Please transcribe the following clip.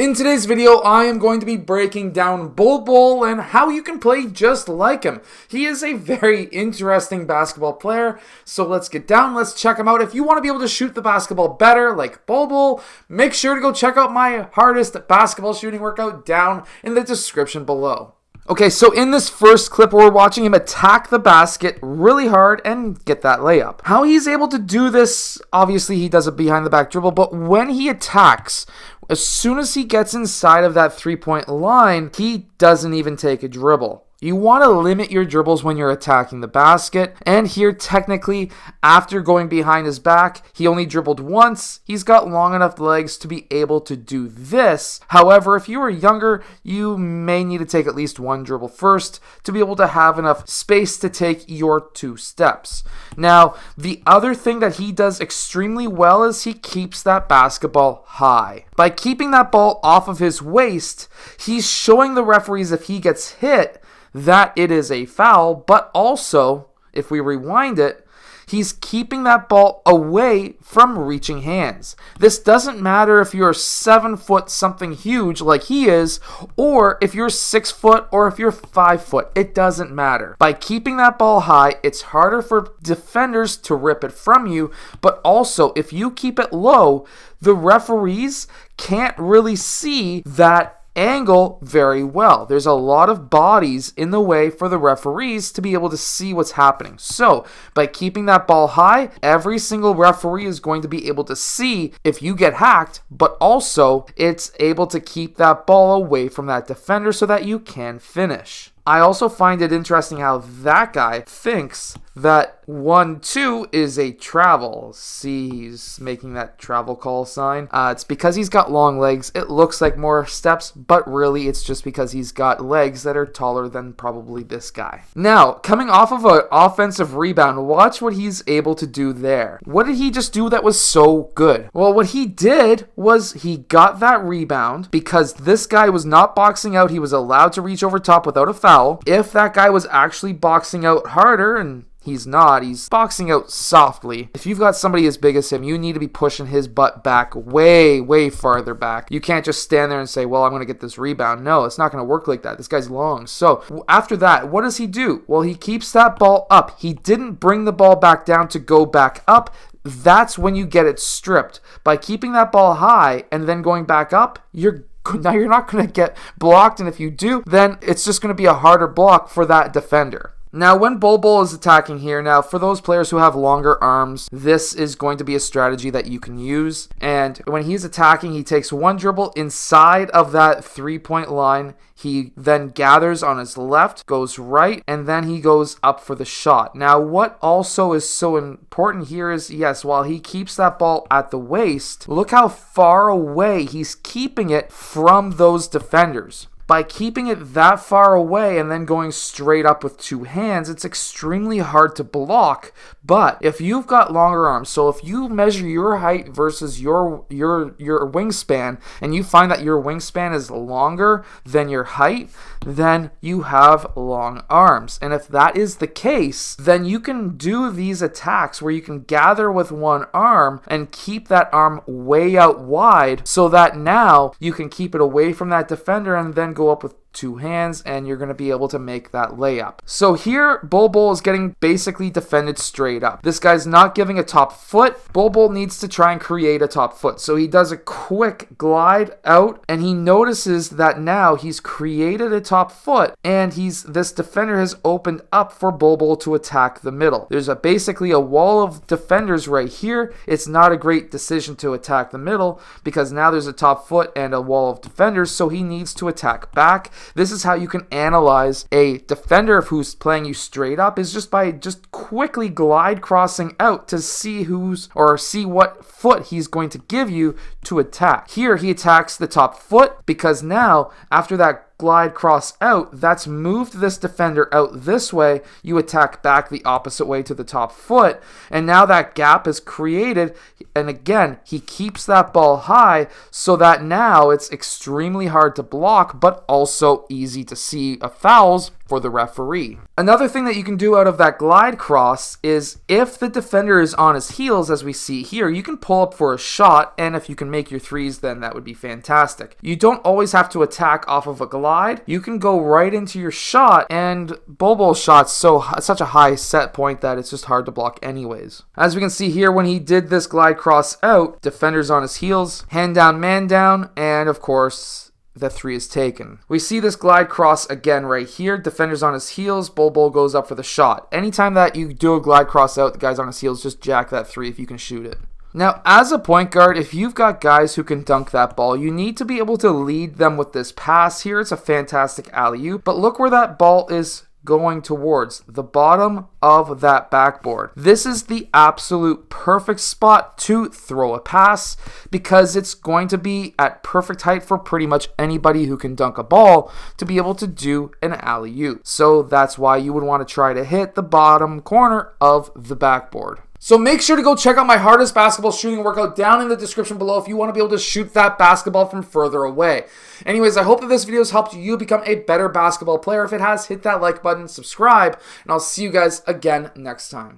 In today's video, I am going to be breaking down Bol Bol and how you can play just like him. He is a very interesting basketball player, so let's get down, let's check him out. If you want to be able to shoot the basketball better like Bol Bol, make sure to go check out my hardest basketball shooting workout down in the description below. Okay, so in this first clip, we're watching him attack the basket really hard and get that layup. How he's able to do this, obviously he does a behind the back dribble, but when he attacks, as soon as he gets inside of that three-point line, he doesn't even take a dribble. You want to limit your dribbles when you're attacking the basket, and here technically, after going behind his back, he only dribbled once. He's got long enough legs to be able to do this. However, if you are younger, you may need to take at least one dribble first to be able to have enough space to take your two steps. Now, the other thing that he does extremely well is he keeps that basketball high. By keeping that ball off of his waist, he's showing the referees if he gets hit, that it is a foul, but also, if we rewind it, he's keeping that ball away from reaching hands. This doesn't matter if you're 7 foot something huge like he is, or if you're 6 foot, or if you're 5 foot. It doesn't matter. By keeping that ball high, it's harder for defenders to rip it from you, but also if you keep it low, the referees can't really see that angle very well. There's a lot of bodies in the way for the referees to be able to see what's happening. So by keeping that ball high, every single referee is going to be able to see if you get hacked, but also it's able to keep that ball away from that defender so that you can finish. I also find it interesting how that guy thinks that 1-2 is a travel. See, he's making that travel call sign. It's because he's got long legs. It looks like more steps, but really it's just because he's got legs that are taller than probably this guy. Now, coming off of an offensive rebound, watch what he's able to do there. What did he just do that was so good? Well, what he did was he got that rebound because this guy was not boxing out. He was allowed to reach over top without a foul. If that guy was actually boxing out harder, and he's not, he's boxing out softly. If you've got somebody as big as him, you need to be pushing his butt back way farther back. You can't just stand there and say, well, I'm going to get this rebound. No, it's not going to work like that. This guy's long. So after that, what does he do? Well, he keeps that ball up. He didn't bring the ball back down to go back up. That's when you get it stripped. By keeping that ball high and then going back up, now you're not going to get blocked, and if you do, then it's just going to be a harder block for that defender. Now, when Bol Bol is attacking here, now for those players who have longer arms, this is going to be a strategy that you can use. And when he's attacking, he takes one dribble inside of that three-point line. He then gathers on his left, goes right, and then he goes up for the shot. Now, what also is so important here is, yes, while he keeps that ball at the waist, look how far away he's keeping it from those defenders. By keeping it that far away and then going straight up with two hands, it's extremely hard to block. But if you've got longer arms, so if you measure your height versus your wingspan, and you find that your wingspan is longer than your height, then you have long arms. And if that is the case, then you can do these attacks where you can gather with one arm and keep that arm way out wide so that now you can keep it away from that defender and then go up with two hands, and you're going to be able to make that layup. So here, Bol Bol is getting basically defended straight up. This guy's not giving a top foot. Bol Bol needs to try and create a top foot. So he does a quick glide out, and he notices that now he's created a top foot, and this defender has opened up for Bol Bol to attack the middle. There's basically a wall of defenders right here. It's not a great decision to attack the middle because now there's a top foot and a wall of defenders, so he needs to attack back. This is how you can analyze a defender who's playing you straight up, is just by quickly glide crossing out to see what foot he's going to give you to attack. Here he attacks the top foot because now after that glide cross out, that's moved this defender out this way. You attack back the opposite way to the top foot, and now that gap is created, and again, he keeps that ball high so that now it's extremely hard to block, but also easy to see fouls for the referee. Another thing that you can do out of that glide cross is if the defender is on his heels, as we see here, you can pull up for a shot, and if you can make your threes, then that would be fantastic. You don't always have to attack off of a glide. You can go right into your shot, and Bol Bol's shot's such a high set point that it's just hard to block anyways. As we can see here, when he did this glide cross out, defender's on his heels, hand down, man down, and of course, the three is taken. We see this glide cross again right here. Defender's on his heels. Bol Bol goes up for the shot. Anytime that you do a glide cross out, the guy's on his heels, just jack that three if you can shoot it. Now, as a point guard, if you've got guys who can dunk that ball, you need to be able to lead them with this pass here. It's a fantastic alley-oop, but look where that ball is going towards, the bottom of that backboard. This is the absolute perfect spot to throw a pass because it's going to be at perfect height for pretty much anybody who can dunk a ball to be able to do an alley-oop. So that's why you would want to try to hit the bottom corner of the backboard. So make sure to go check out my hardest basketball shooting workout down in the description below if you want to be able to shoot that basketball from further away. Anyways, I hope that this video has helped you become a better basketball player. If it has, hit that like button, subscribe, and I'll see you guys again next time.